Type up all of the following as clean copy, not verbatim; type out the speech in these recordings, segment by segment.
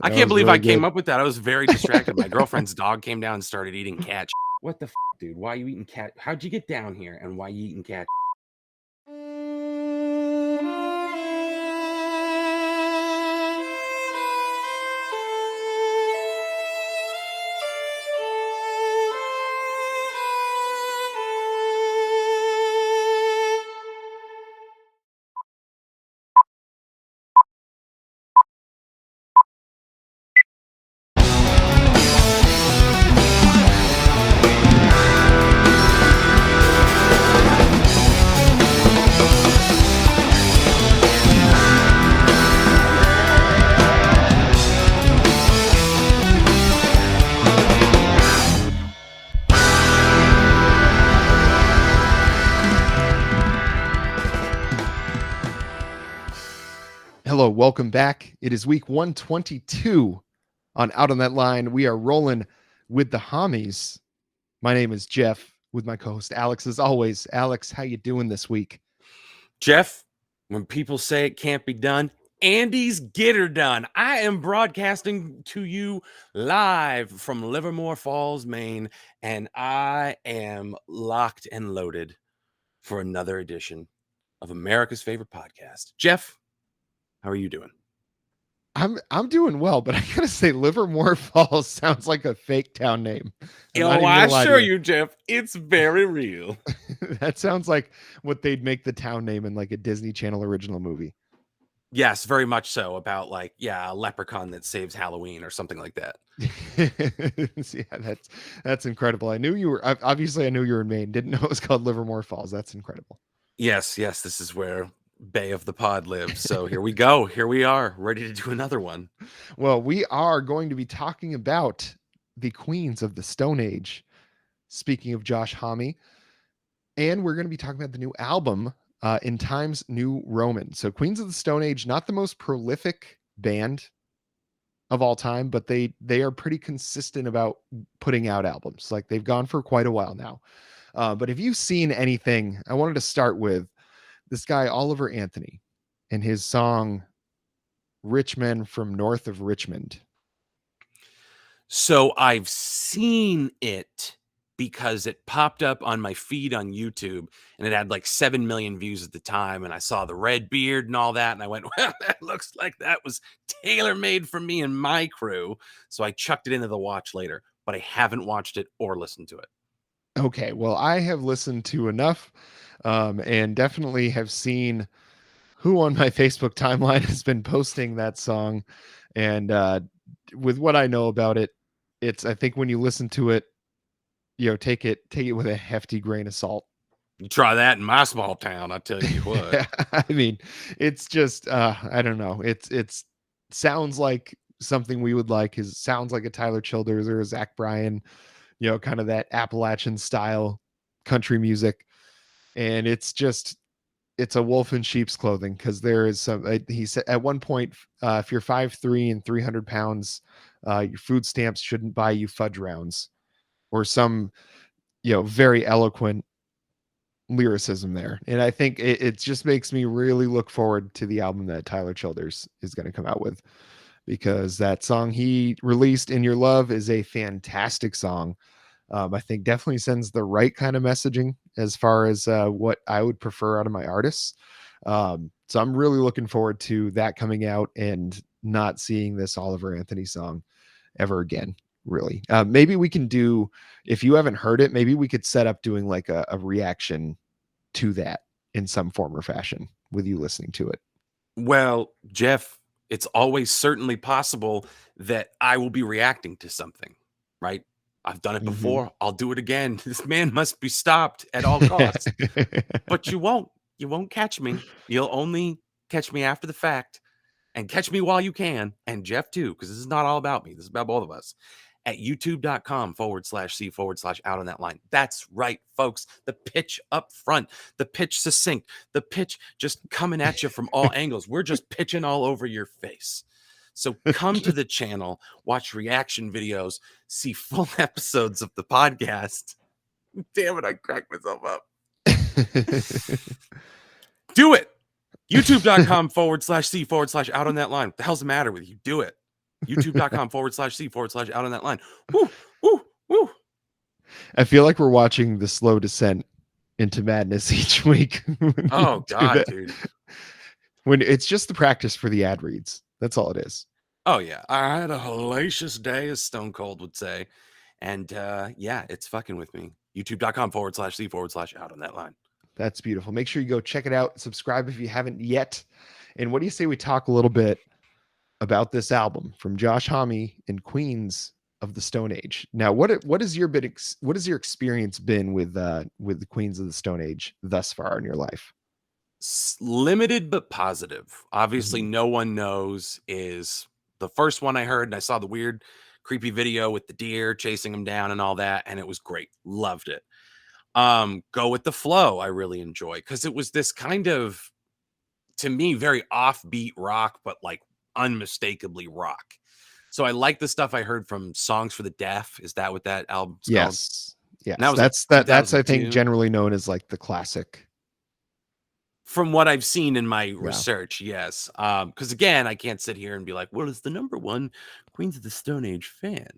I That can't was believe really I came good. up with that. I was very distracted. My girlfriend's dog came down and started eating cat. What the dude? Why are you eating cat? How'd you get down here? And why are you eating cat? Hello, welcome back. It is week 122 on Out on That Line. We are rolling with the homies. My name is Jeff with my co-host Alex. As always, Alex, how you doing this week? Jeff, when people say it can't be done, Andy's get her done. I am broadcasting to you live from Livermore Falls, Maine, and I am locked and loaded for another edition of America's favorite podcast. Jeff, how are you doing? I'm doing well, but I gotta say, Livermore Falls sounds like a fake town name. I'm not Oh, even I gonna lie to assure you. you, Jeff, it's very real. That sounds like what they'd make the town name in like a Disney Channel original movie. Yes, very much so. About like, yeah, a leprechaun that saves Halloween or something like that. Yeah, that's incredible. I knew you were obviously I knew you were in Maine. Didn't know it was called Livermore Falls. That's incredible. Yes, this is where Bay of the Pod lives. So here we go. Here we are, ready to do another one. Well, we are going to be talking about the Queens of the Stone Age. Speaking of Josh Homme, and we're going to be talking about the new album, In Times New Roman. So Queens of the Stone Age, not the most prolific band of all time, but they are pretty consistent about putting out albums. Like they've gone for quite a while now. But if you've seen anything, I wanted to start with this guy Oliver Anthony and his song "Rich Men from North of Richmond." So I've seen it because it popped up on my feed on YouTube and it had like 7 million views at the time. And I saw the red beard and all that. And I went, well, that looks like that was tailor made for me and my crew. So I chucked it into the watch later, but I haven't watched it or listened to it. Okay, well, I have listened to enough, and definitely have seen who on my Facebook timeline has been posting that song. And with what I know about it, it's I think when you listen to it, take it with a hefty grain of salt. You try that in my small town, I tell you what. I mean, it's just I don't know. It's sounds like something we would like. His sounds like a Tyler Childers or a Zach Bryan, kind of that Appalachian style country music. And it's a wolf in sheep's clothing, because there is some he said at one point, if you're 5'3" and 300 pounds, your food stamps shouldn't buy you fudge rounds, or some very eloquent lyricism there. And I think it just makes me really look forward to the album that Tyler Childers is going to come out with, because that song he released, "In Your Love," is a fantastic song. I think definitely sends the right kind of messaging as far as what I would prefer out of my artists. So I'm really looking forward to that coming out and not seeing this Oliver Anthony song ever again. Really, maybe we can do, if you haven't heard it, maybe we could set up doing like a reaction to that in some form or fashion with you listening to it. Well, Jeff, it's always certainly possible that I will be reacting to something, right? I've done it before. I'll do it again. This man must be stopped at all costs. But you won't. You won't catch me. You'll only catch me after the fact, and catch me while you can. And Jeff too, because this is not all about me. This is about both of us. At youtube.com/C/out on that line. That's right, folks. The pitch up front, the pitch succinct, the pitch just coming at you from all angles. We're just pitching all over your face. So come to the channel, watch reaction videos, see full episodes of the podcast. Damn it, I cracked myself up. Do it. YouTube.com/C/out on that line. What the hell's the matter with you? Do it. YouTube.com/C/out on that line. Woo, woo, woo. I feel like we're watching the slow descent into madness each week when we Oh do God, that. dude. When it's just the practice for the ad reads. That's all it is. Oh yeah. I had a hellacious day, as Stone Cold would say. And yeah, it's fucking with me. YouTube.com/C/out on that line. That's beautiful. Make sure you go check it out. Subscribe if you haven't yet. And what do you say we talk a little bit about this album from Josh Homme and Queens of the Stone Age? Now, what has your experience been with the Queens of the Stone Age thus far in your life? Limited but positive. Obviously, Mhm. no one knows is the first one I heard, and I saw the weird, creepy video with the deer chasing him down and all that, and it was great. Loved it. Go with the Flow, I really enjoy because it was this kind of, to me, very offbeat rock, but like unmistakably rock. So I like the stuff I heard from Songs for the Deaf. Is that what that album's called? Yes. And that Yes. was like That's I think 2002. generally known as like the classic. From what I've seen in my Yeah. research, yes. Because again, I can't sit here and be like, "What is the number one Queens of the Stone Age fan?"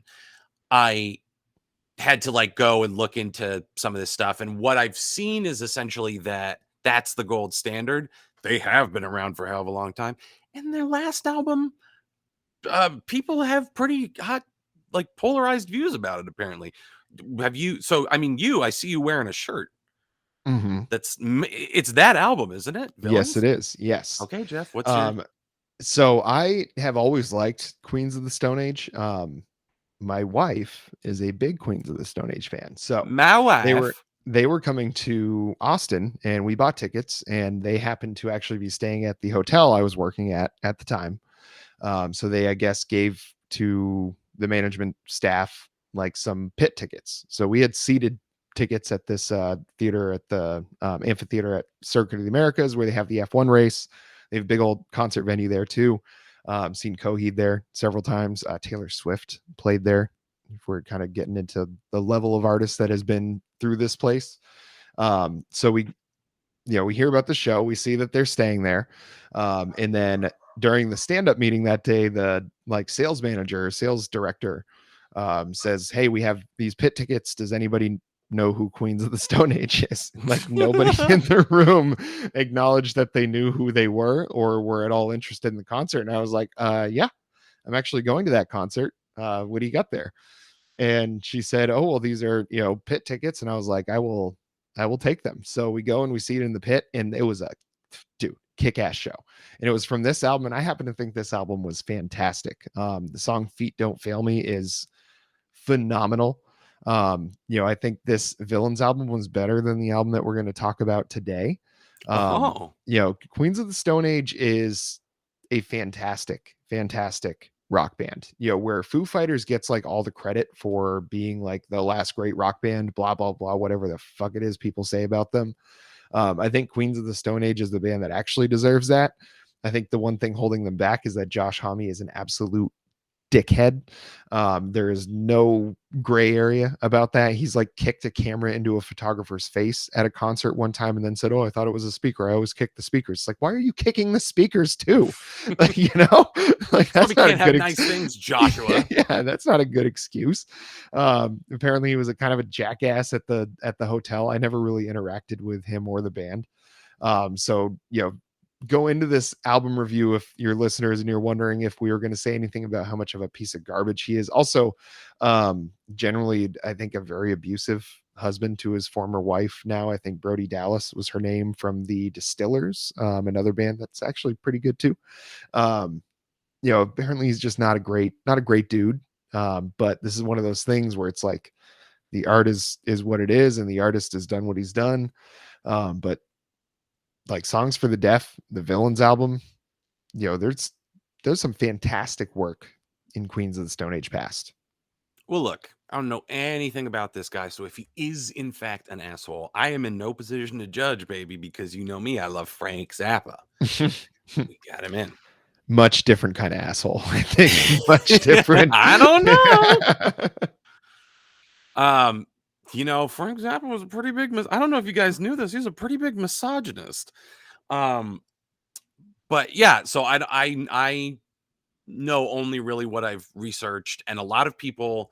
I had to like go and look into some of this stuff, and what I've seen is essentially that that's the gold standard. They have been around for a hell of a long time, and their last album, people have pretty hot, like polarized views about it. Apparently, have you? So, I mean, I see you wearing a shirt. Mhm. It's that album, isn't it? Yes, it Villains. is. Yes. Okay, Jeff. What's your Um, so I have always liked Queens of the Stone Age. My wife is a big Queens of the Stone Age fan. So my they were wife? they were coming to Austin and we bought tickets and they happened to actually be staying at the hotel I was working at the time. So they, I guess, gave to the management staff like some pit tickets. So we had seated tickets at this theater at the amphitheater at Circuit of the Americas where they have the F1 race. They have a big old concert venue there too. Seen Coheed there several times. Taylor Swift played there. If we're kind of getting into the level of artist that has been through this place. So we hear about the show, we see that they're staying there. And then during the stand-up meeting that day, the like sales manager, sales director says, "Hey, we have these pit tickets. Does anybody know who Queens of the Stone Age is?" Like nobody in the room acknowledged that they knew who they were at all interested in the concert. And I was like, yeah, I'm actually going to that concert. What do you got there? And she said, "Oh, well, these are, pit tickets." And I was like, I will take them. So we go and we see it in the pit, and it was a kick-ass show. And it was from this album. And I happen to think this album was fantastic. The song Feet Don't Fail Me is phenomenal. I think this Villains album was better than the album that we're going to talk about today. Oh, Queens of the Stone Age is a fantastic, fantastic rock band. Where Foo Fighters gets like all the credit for being like the last great rock band, blah, blah, blah, whatever the fuck it is people say about them. I think Queens of the Stone Age is the band that actually deserves that. I think the one thing holding them back is that Josh Homme is an absolute dickhead. There is no gray area about that. He's like kicked a camera into a photographer's face at a concert one time and then said, "Oh, I thought it was a speaker. I always kick the speakers." It's like, why are you kicking the speakers too? Like, like that's we not a can't have good nice things, Joshua. yeah, that's not a good excuse. Apparently he was a kind of a jackass at the hotel. I never really interacted with him or the band. So go into this album review if you're listeners and you're wondering if we were going to say anything about how much of a piece of garbage he is. Also, generally, I think a very abusive husband to his former wife. Now, I think Brody Dallas was her name from the Distillers, another band that's actually pretty good too. Apparently he's just not a great dude. But this is one of those things where it's like the art is what it is, and the artist has done what he's done. But like Songs for the Deaf, the Villains album, there's some fantastic work in Queens of the Stone Age past. Well, look, I don't know anything about this guy, so if he is in fact an asshole, I am in no position to judge, baby, because you know me, I love Frank Zappa. We got him in. Much different kind of asshole, I think. Much different. I don't know. Frank Zappa was a pretty big. I don't know if you guys knew this. He's a pretty big misogynist. But yeah, so I know only really what I've researched, and a lot of people,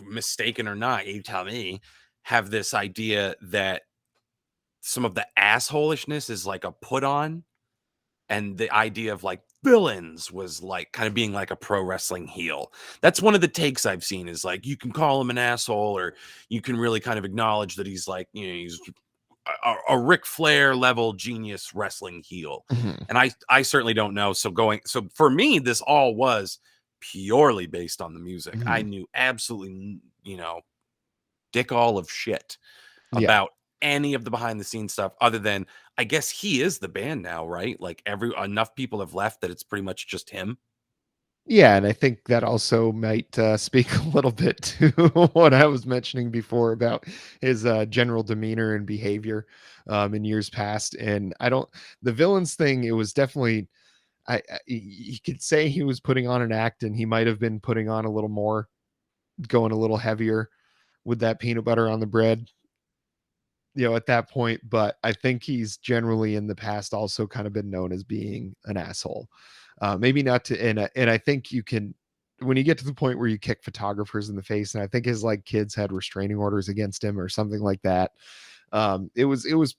mistaken or not, you tell me, have this idea that some of the assholishness is like a put on, and the idea of like villains was like kind of being like a pro wrestling heel. That's one of the takes I've seen, is like you can call him an asshole, or you can really kind of acknowledge that he's like, he's a Ric Flair level genius wrestling heel. Mhm. And I certainly don't know. So for me, this all was purely based on the music. I Mhm. knew absolutely, dick all of shit Yeah. about any of the behind the scenes stuff, other than I guess he is the band now, right? Like every enough people have left that it's pretty much just him. Yeah, and I think that also might speak a little bit to what I was mentioning before about his general demeanor and behavior in years past. And I don't, the villains thing, it was definitely, you could say he was putting on an act, and he might have been putting on a little more, going a little heavier with that peanut butter on the bread, at that point. But I think he's generally in the past also kind of been known as being an asshole. Maybe not to, and I think you can, when you get to the point where you kick photographers in the face, and I think his like kids had restraining orders against him or something like that. It was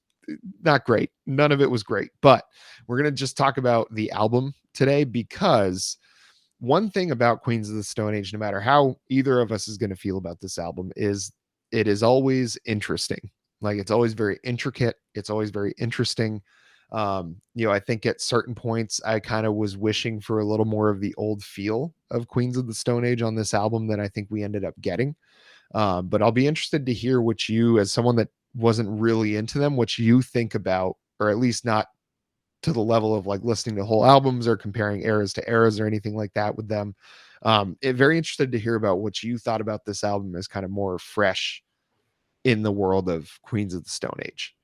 not great. None of it was great. But we're gonna just talk about the album today, because one thing about Queens of the Stone Age, no matter how either of us is going to feel about this album, is it is always interesting. Like, it's always very intricate. It's always very interesting. I think at certain points I kind of was wishing for a little more of the old feel of Queens of the Stone Age on this album than I think we ended up getting. But I'll be interested to hear what you, as someone that wasn't really into them, what you think about, or at least not to the level of like listening to whole albums or comparing eras to eras or anything like that with them. Very interested to hear about what you thought about this album as kind of more fresh in the world of Queens of the Stone Age.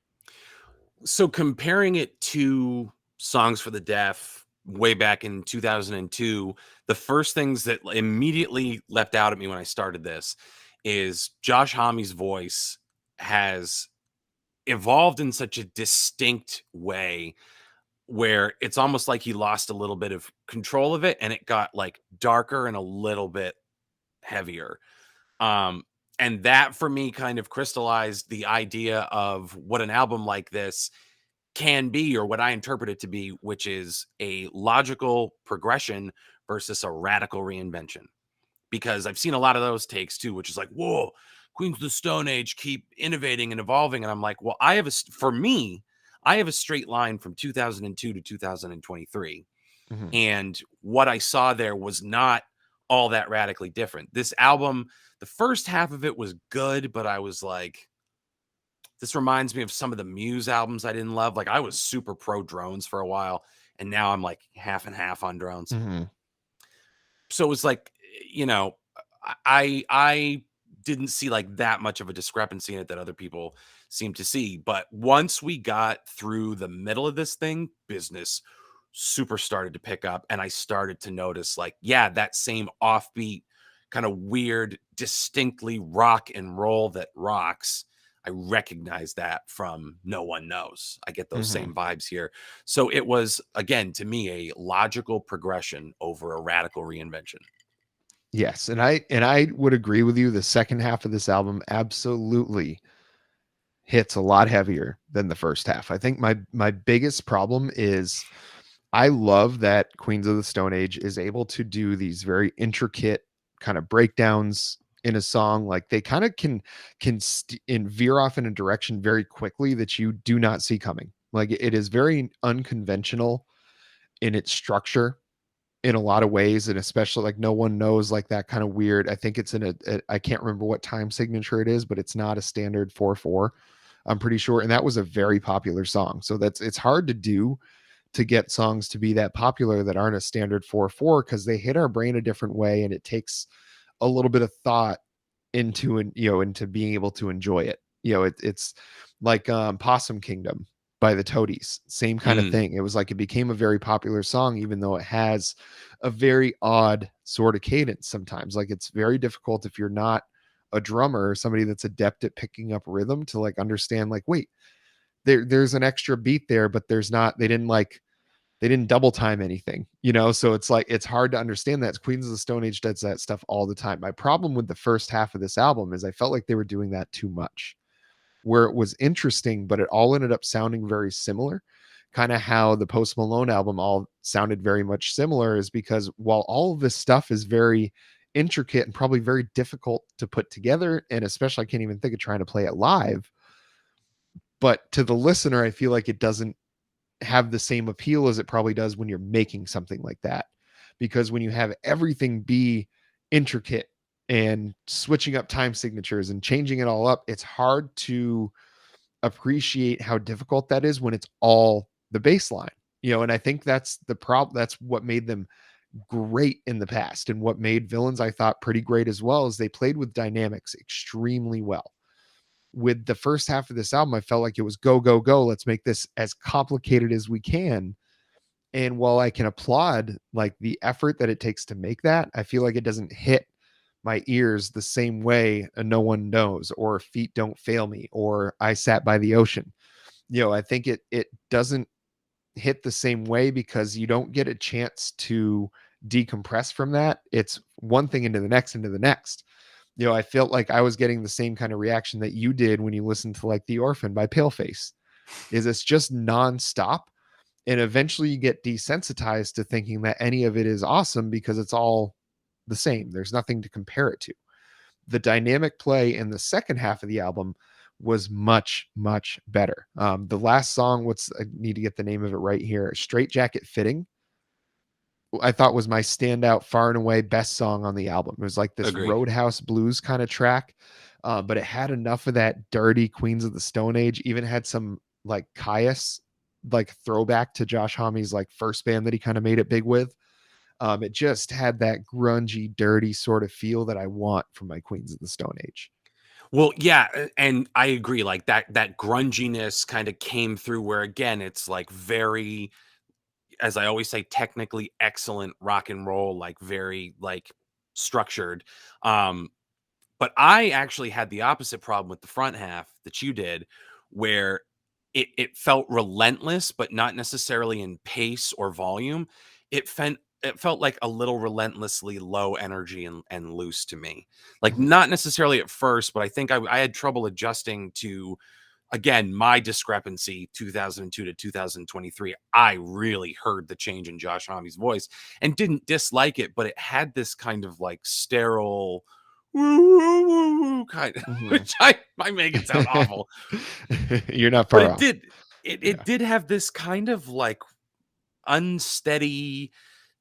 So comparing it to Songs for the Deaf way back in 2002, the first things that immediately leapt out at me when I started this is Josh Homme's voice has evolved in such a distinct way, where it's almost like he lost a little bit of control of it, and it got like darker and a little bit heavier. Um, and that for me kind of crystallized the idea of what an album like this can be, or what I interpret it to be, which is a logical progression versus a radical reinvention. Because I've seen a lot of those takes too, which is like, whoa, Queens of the Stone Age keep innovating and evolving. And I'm like, well, for me, I have a straight line from 2002 to 2023. Mhm. And what I saw there was not all that radically different. This album, the first half of it was good, but I was like, this reminds me of some of the Muse albums I didn't love. Like, I was super pro drones for a while, and now I'm like half and half on drones. Mhm. So it was like, you know, I didn't see like that much of a discrepancy in it that other people seem to see. But once we got through the middle of this thing, business super started to pick up, and I started to notice like, yeah, that same offbeat, kind of weird, distinctly rock and roll that rocks. I recognize that from No One Knows. I get those Mhm. same vibes here. So it was, again, to me, a logical progression over a radical reinvention. Yes, and I would agree with you. The second half of this album absolutely hits a lot heavier than the first half. I think my biggest problem is I love that Queens of the Stone Age is able to do these very intricate kind of breakdowns in a song. Like, they kind of and veer off in a direction very quickly that you do not see coming. Like, it is very unconventional in its structure in a lot of ways, and especially like No One Knows, like that kind of weird. I think it's in I can't remember what time signature it is, but it's not a standard 4/4. I'm pretty sure, and that was a very popular song. So it's hard to do, to get songs to be that popular that aren't a standard 4/4, because they hit our brain a different way, and it takes a little bit of thought into, and into being able to enjoy it. It's like Possum Kingdom by the Toadies, same kind of Mm. thing. It was like it became a very popular song, even though it has a very odd sort of cadence sometimes. Like, it's very difficult if you're not a drummer or somebody that's adept at picking up rhythm to like understand, like, wait, there's an extra beat there, but there's not, they didn't like They didn't double time anything, you know? So it's like, it's hard to understand that. Queens of the Stone Age does that stuff all the time. My problem with the first half of this album is I felt like they were doing that too much, where it was interesting, but it all ended up sounding very similar. Kind of how the Post Malone album all sounded very much similar, is because while all of this stuff is very intricate and probably very difficult to put together, and especially I can't even think of trying to play it live, but to the listener, I feel like it doesn't have the same appeal as it probably does when you're making something like that. Because when you have everything be intricate and switching up time signatures and changing it all up, it's hard to appreciate how difficult that is when it's all the bass line, you know. And I think that's the problem. That's what made them great in the past, and what made Villains, I thought, pretty great as well, is they played with dynamics extremely well. With the first half of this album, I felt like it was go, go, go. Let's make this as complicated as we can. And while I can applaud like the effort that it takes to make that, I feel like it doesn't hit my ears the same way a No One Knows, or Feet Don't Fail Me, or I Sat by the Ocean. You know, I think it doesn't hit the same way because you don't get a chance to decompress from that. It's one thing into the next, into the next. You know, I felt like I was getting the same kind of reaction that you did when you listened to like The Orphan by Paleface. Is it's just nonstop, and eventually you get desensitized to thinking that any of it is awesome because it's all the same. There's nothing to compare it to. The dynamic play in the second half of the album was much, much better. The last song, I need to get the name of it right here, Straight Jacket Fitting, I thought was my standout, far and away best song on the album. It was like this Agree. Roadhouse blues kind of track, but it had enough of that dirty Queens of the Stone Age. Even had some like Caius, like throwback to Josh Homme's like first band that he kind of made it big with. It just had that grungy, dirty sort of feel that I want from my Queens of the Stone Age. Well, yeah, and I agree. Like that grunginess kind of came through where again, it's like very, as I always say, technically excellent rock and roll, like very like structured. Um, but I actually had the opposite problem with the front half that you did, where it felt relentless, but not necessarily in pace or volume. It felt like a little relentlessly low energy and loose to me. Like Mhm. not necessarily at first, but I think I had trouble adjusting to, again, my discrepancy 2002 to 2023. I really heard the change in Josh Homme's voice and didn't dislike it, but it had this kind of like sterile woo, woo, woo, woo kind of, Mhm. which I might make it sound awful, You're not but far off. it Yeah. did have this kind of like unsteady,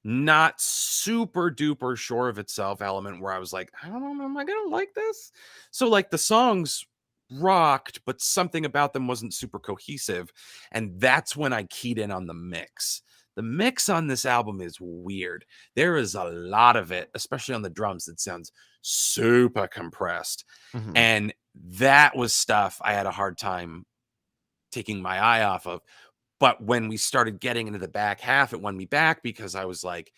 not super duper sure of itself element where I was like, I don't know, am I gonna like this? So like the songs rocked, but something about them wasn't super cohesive. And that's when I keyed in on the mix. The mix on this album is weird. There is a lot of it, especially on the drums, that sounds super compressed. Mhm. And that was stuff I had a hard time taking my eye off of. But when we started getting into the back half, it won me back because I was like,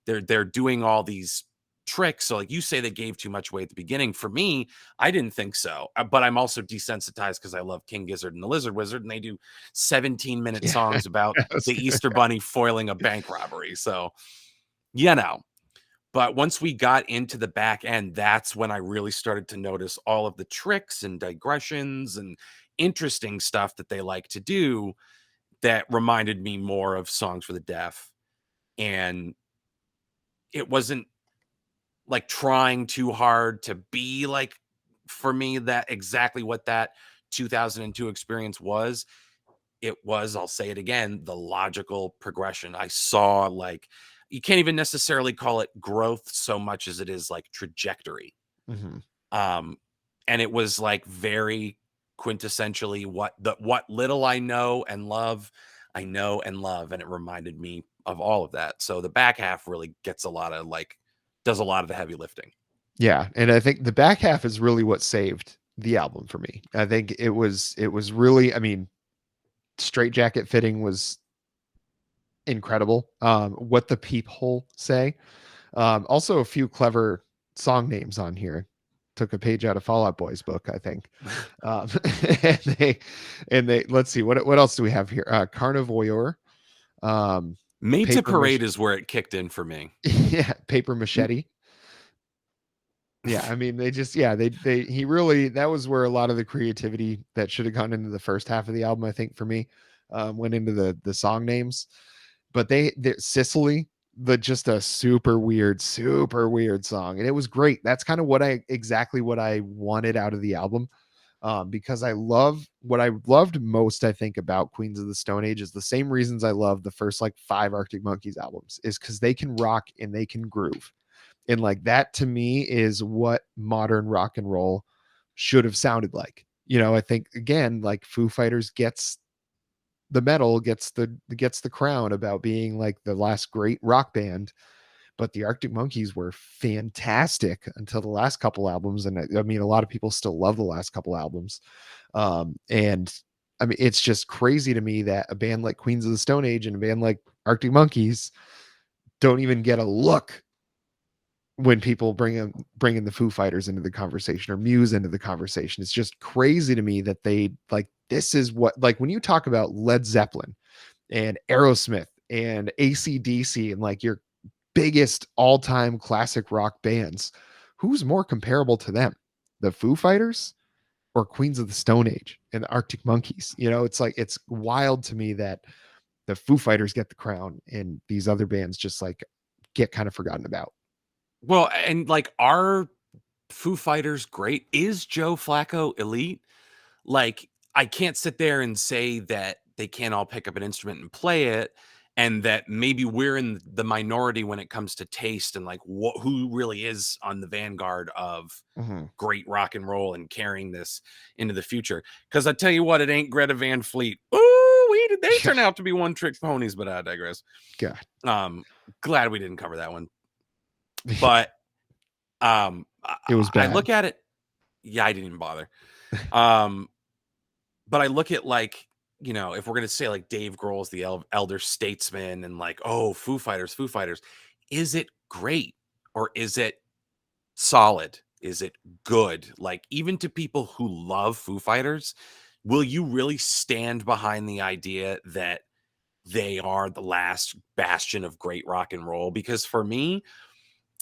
they're doing all these tricks. So like you say, they gave too much away at the beginning. For me, I didn't think so. But I'm also desensitized because I love King Gizzard and the Lizard Wizard, and they do 17-minute Yeah. songs about I was the gonna- Easter Bunny foiling a bank robbery. So you know. But once we got into the back end, that's when I really started to notice all of the tricks and digressions and interesting stuff that they like to do that reminded me more of Songs for the Deaf. And it wasn't like trying too hard to be like, for me, that exactly what that 2002 experience was. It was, I'll say it again, the logical progression. I saw like, you can't even necessarily call it growth so much as it is like trajectory. Mhm. Um, and it was like very quintessentially what little I know and love, I know and love, and it reminded me of all of that. So the back half really gets a lot of like does a lot of the heavy lifting. Yeah, and I think the back half is really what saved the album for me. I think it was really, I mean, Straight Jacket Fitting was incredible. What the Peephole Say. Also a few clever song names on here. Took a page out of Fall Out Boy's book, I think. Um, and they let's see what else do we have here? Carnivore, Made to Paper Parade is where it kicked in for me. yeah, Paper Machete. Yeah, I mean, they just yeah, they he really that was where a lot of the creativity that should have gone into the first half of the album, I think for me, went into the song names. But they Sicily, the just a super weird song, and it was great. That's kind of exactly what I wanted out of the album. Because I love what I loved most, I think, about Queens of the Stone Age is the same reasons I love the first like 5 Arctic Monkeys albums, is because they can rock and they can groove. And like that to me is what modern rock and roll should have sounded like. I think again, like Foo Fighters gets the medal, gets the crown about being like the last great rock band, but the Arctic Monkeys were fantastic until the last couple albums. And I mean, a lot of people still love the last couple albums. And I mean, it's just crazy to me that a band like Queens of the Stone Age and a band like Arctic Monkeys don't even get a look when people bring in the Foo Fighters into the conversation or Muse into the conversation. It's just crazy to me that they like this is what like when you talk about Led Zeppelin and Aerosmith and AC/DC and like your biggest all-time classic rock bands, who's more comparable to them? The Foo Fighters or Queens of the Stone Age and the Arctic Monkeys? It's like it's wild to me that the Foo Fighters get the crown and these other bands just like get kind of forgotten about. Well, and like, are Foo Fighters great? Is Joe Flacco elite? Like, I can't sit there and say that they can't all pick up an instrument and play it, and that maybe we're in the minority when it comes to taste and like who really is on the vanguard of Mhm. great rock and roll and carrying this into the future. Because I tell you what, it ain't Greta Van Fleet. Ooh, did they turn out to be one trick ponies? But I digress. God. Glad we didn't cover that one. But It was I bad. look at it. Yeah, I didn't even bother. But I look at like, if we're gonna say like Dave Grohl's the elder statesman and like, oh, Foo Fighters, is it great or is it solid? Is it good? Like, even to people who love Foo Fighters, will you really stand behind the idea that they are the last bastion of great rock and roll? Because for me,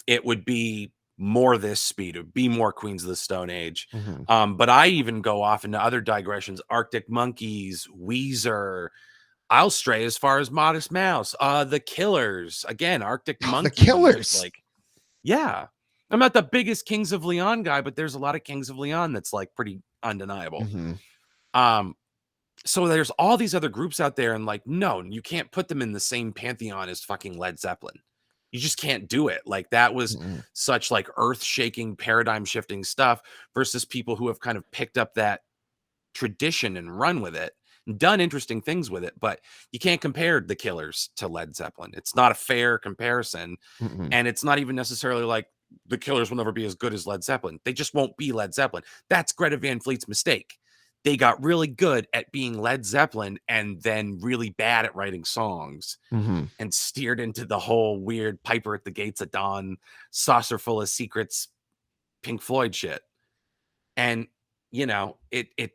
it would be more this speed, it would be more Queens of the Stone Age. Mhm. But I even go off into other digressions: Arctic Monkeys, Weezer. I'll stray as far as Modest Mouse, the Killers. Again, Arctic The Monkeys, just Killers. like, yeah. I'm not the biggest Kings of Leon guy, but there's a lot of Kings of Leon that's like pretty undeniable. Mhm. Um, so there's all these other groups out there, and like, no, you can't put them in the same pantheon as fucking Led Zeppelin. You just can't do it. Like, that was Mhm. such like earth-shaking, paradigm-shifting stuff versus people who have kind of picked up that tradition and run with it and done interesting things with it. But you can't compare the Killers to Led Zeppelin. It's not a fair comparison. Mhm. And it's not even necessarily like the Killers will never be as good as Led Zeppelin. They just won't be Led Zeppelin. That's Greta Van Fleet's mistake. They got really good at being Led Zeppelin and then really bad at writing songs Mhm. and steered into the whole weird Piper at the Gates of Dawn, saucer full of secrets, Pink Floyd shit. And it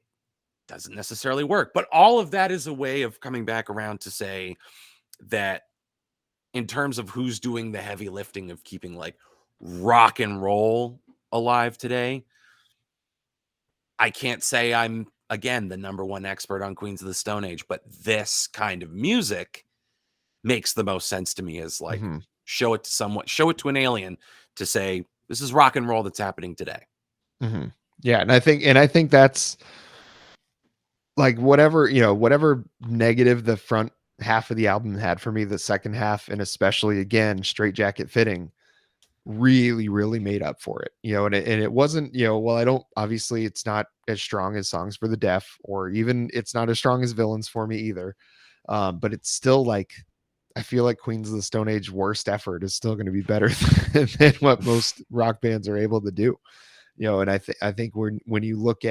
doesn't necessarily work. But all of that is a way of coming back around to say that in terms of who's doing the heavy lifting of keeping like rock and roll alive today, I can't say I'm again the number one expert on Queens of the Stone Age, but this kind of music makes the most sense to me as like Mhm. show it to someone, show it to an alien to say this is rock and roll that's happening today. Mhm. Yeah, and I think that's like whatever negative the front half of the album had for me, the second half, and especially again, Straight Jacket Fitting really made up for it. And it wasn't, well, I don't obviously it's not as strong as Songs for the Deaf, or even it's not as strong as Villains for me either. But it's still like I feel like Queens of the Stone Age worst effort is still going to be better than what most rock bands are able to do. And I think when you look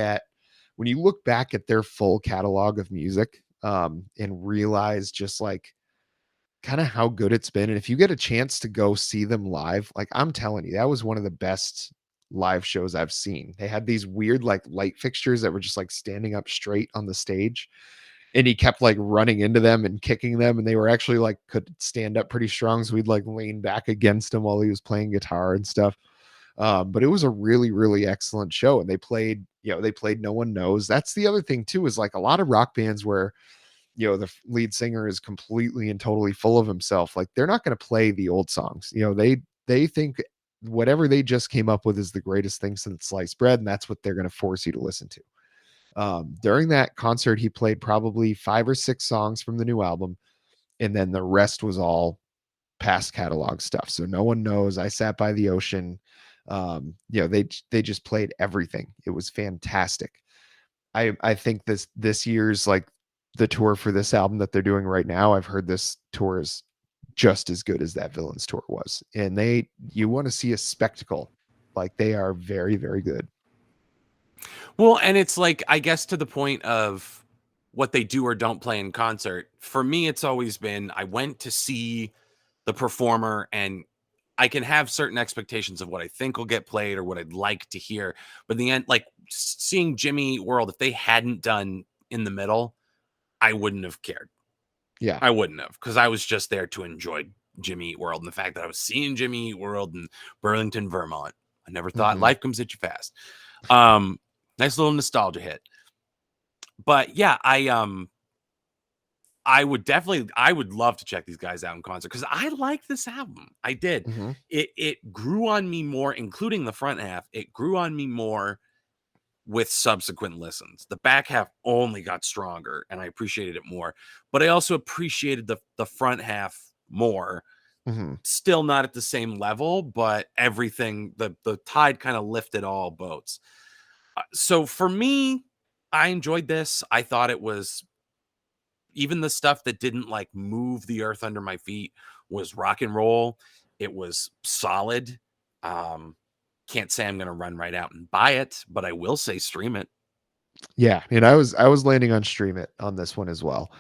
back at their full catalog of music, and realize just like kind of how good it's been, and if you get a chance to go see them live, like I'm telling you, that was one of the best live shows I've seen. They had these weird like light fixtures that were just like standing up straight on the stage, and he kept like running into them and kicking them, and they were actually like could stand up pretty strong, so we'd like lean back against him while he was playing guitar and stuff. But it was a really, really excellent show, and they played, they played No One Knows. That's the other thing too, is like a lot of rock bands where the lead singer is completely and totally full of himself. Like they're not going to play the old songs. They think whatever they just came up with is the greatest thing since sliced bread, and that's what they're going to force you to listen to. During that concert, he played probably 5 or 6 songs from the new album, and then the rest was all past catalog stuff. So No One Knows, I Sat by the Ocean. They just played everything. It was fantastic. I think this year's like the tour for this album that they're doing right now, I've heard this tour is just as good as that Villains tour was. And you want to see a spectacle. Like they are very, very good. Well, and it's like, I guess to the point of what they do or don't play in concert, for me, it's always been, I went to see the performer and I can have certain expectations of what I think will get played or what I'd like to hear. But in the end, like seeing Jimmy Eat World, if they hadn't done In the Middle, I wouldn't have cared. Yeah. I wouldn't have, because I was just there to enjoy Jimmy Eat World and the fact that I was seeing Jimmy Eat World in Burlington, Vermont. I never thought life comes at you fast. Nice little nostalgia hit. But yeah, I would love to check these guys out in concert because I like this album. I did. Mm-hmm. It grew on me more, including the front half. It grew on me more with subsequent listens. The back half only got stronger, and I appreciated it more. But I also appreciated the front half more. Mm-hmm. Still not at the same level, but everything, the tide kind of lifted all boats. So for me, I enjoyed this. I thought it was, even the stuff that didn't like move the earth under my feet was rock and roll. It was solid. Can't say I'm going to run right out and buy it, but I will say stream it. Yeah, and I was landing on stream it on this one as well.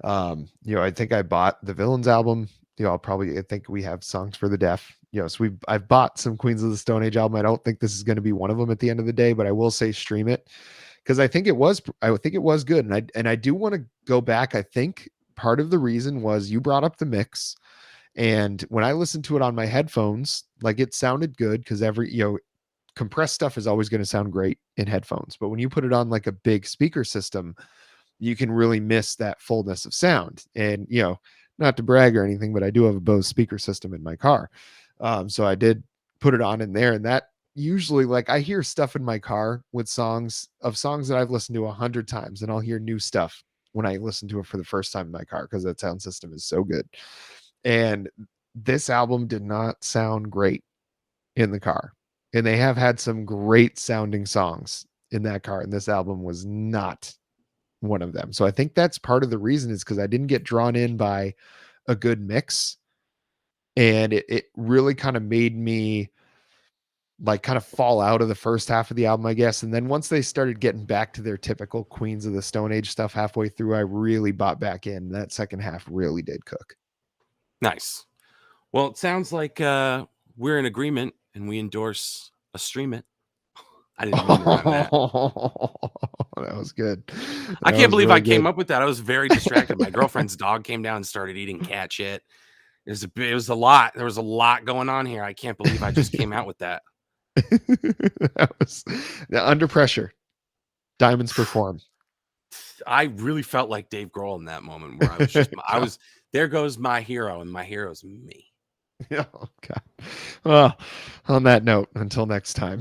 I think I bought the Villains album. I think we have Songs for the Deaf. So I've bought some Queens of the Stone Age album. I don't think this is going to be one of them at the end of the day, but I will say stream it because I think it was good. And I do want to go back. I think part of the reason was you brought up the mix, and when I listened to it on my headphones, like it sounded good because compressed stuff is always going to sound great in headphones, but when you put it on like a big speaker system, you can really miss that fullness of sound. And not to brag or anything, but I do have a Bose speaker system in my car. So I did put it on in there, and that usually, like, I hear stuff in my car with songs that I've listened to 100 times, and I'll hear new stuff when I listen to it for the first time in my car because that sound system is so good. And this album did not sound great in the car, and they have had some great sounding songs in that car, and this album was not one of them. So I think that's part of the reason, is because I didn't get drawn in by a good mix, and it really kind of made me like kind of fall out of the first half of the album, I guess. And then once they started getting back to their typical Queens of the Stone Age stuff halfway through, I really bought back in. That second half really did cook. Nice. Well, it sounds like we're in agreement and we endorse a stream it. I didn't mean to rhyme that. That was good. I can't believe I came up with that. I was very distracted. My girlfriend's dog came down and started eating cat shit. It was a lot. There was a lot going on here. I can't believe I just came out with that. That was under pressure. Diamonds perform. I really felt like Dave Grohl in that moment where I was there goes my hero, and my hero's me. Oh God. Well, on that note, until next time.